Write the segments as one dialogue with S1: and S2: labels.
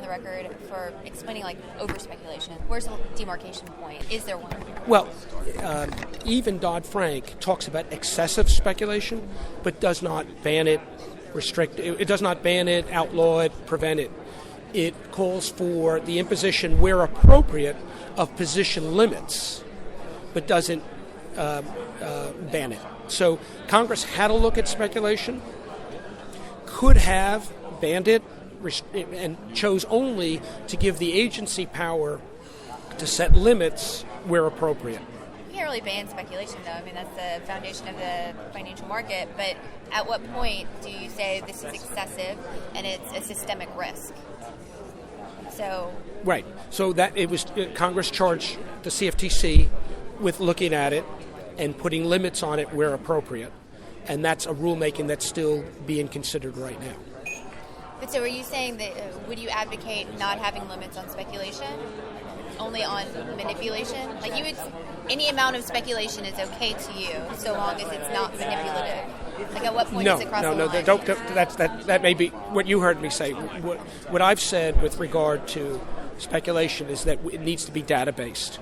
S1: the record for explaining like over speculation. Where's the demarcation point? Is there one?
S2: Well, even Dodd-Frank talks about excessive speculation, but does not ban it, restrict it. It does not ban it, outlaw it, prevent it. It calls for the imposition, where appropriate, of position limits, but doesn't ban it. So Congress had a look at speculation, could have banned it, and chose only to give the agency power to set limits where appropriate.
S1: You can't really ban speculation, though. I mean, that's the foundation of the financial market. But at what point do you say this is excessive and it's a systemic risk? So
S2: right. So that it was Congress charged the CFTC with looking at it and putting limits on it where appropriate, and that's a rulemaking that's still being considered right now.
S1: But so are you saying that would you advocate not having limits on speculation, only on manipulation? Like you would, any amount of speculation is okay to you so long as it's not manipulative. Like at what point does it cross the line?
S2: No. That may be what you heard me say. What I've said with regard to speculation is that it needs to be data-based.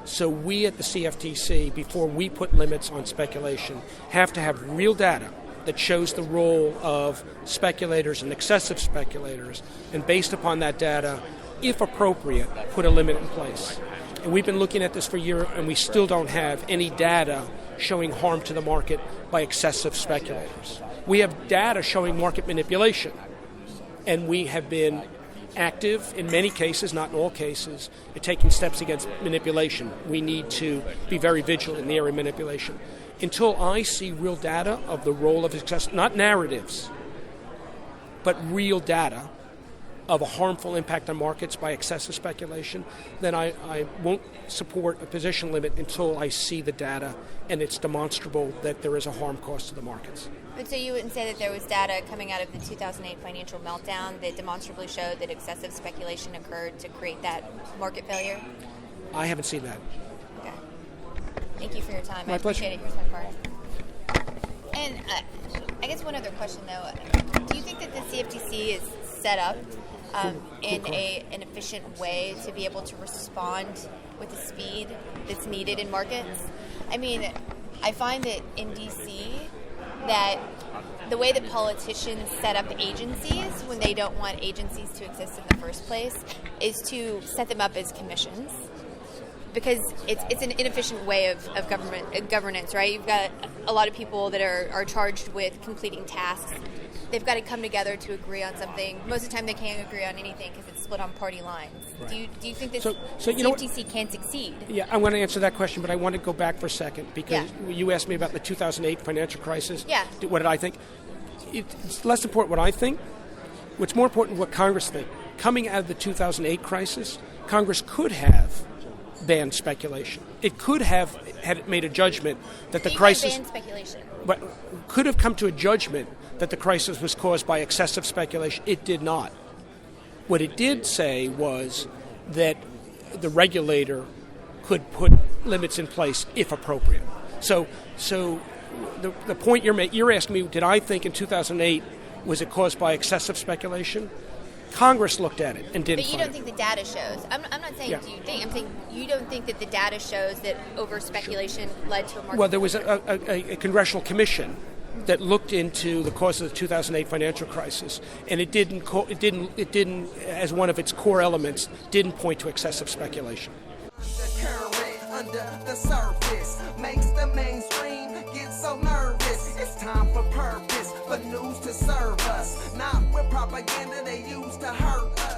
S2: So we at the CFTC, before we put limits on speculation, have to have real data that shows the role of speculators and excessive speculators, and based upon that data, if appropriate, put a limit in place. And we've been looking at this for a year, and we still don't have any data showing harm to the market by excessive speculators. We have data showing market manipulation, and we have been active in many cases, not in all cases, at taking steps against manipulation. We need to be very vigilant in the area of manipulation. Until I see real data of the role of excess, not narratives, but real data of a harmful impact on markets by excessive speculation, then I won't support a position limit until I see the data and it's demonstrable that there is a harm cost to the markets.
S1: But so you wouldn't say that there was data coming out of the 2008 financial meltdown that demonstrably showed that excessive speculation occurred to create that market failure?
S2: I haven't seen that.
S1: Okay. Thank you for your time.
S2: My pleasure.
S1: Appreciate it. Here's my card. And I guess one other question, though. Do you think that the CFTC is set up in an efficient way to be able to respond with the speed that's needed in markets? I mean, I find that in D.C., that the way that politicians set up agencies when they don't want agencies to exist in the first place is to set them up as commissions, because it's an inefficient way of governance, right? You've got a lot of people that are charged with completing tasks. They've got to come together to agree on something. Most of the time they can't agree on anything because it's split on party lines. Right. Do you think that CFTC can succeed?
S2: Yeah, I want to answer that question, but I want to go back for a second because you asked me about the 2008 financial crisis.
S1: Yeah.
S2: What did I think? It's less important what I think. What's more important what Congress thinks. Coming out of the 2008 crisis, Congress could have banned speculation. It could have had made a judgment that the crisis...
S1: banned speculation.
S2: But could have come to a judgment that the crisis was caused by excessive speculation. It did not. What it did say was that the regulator could put limits in place if appropriate. So the point you're asking me, did I think in 2008, was it caused by excessive speculation? Congress looked at it and didn't.
S1: But you don't think the data shows. I'm not saying do you think. I'm saying you don't think that the data shows that over speculation led to a market.
S2: Well, there was a congressional commission that looked into the cause of the 2008 financial crisis, and it didn't as one of its core elements didn't point to excessive speculation.
S3: Undercurrent under the surface makes the mainstream get so nervous. It's time for purpose, for news to serve us, not with propaganda they use to hurt us.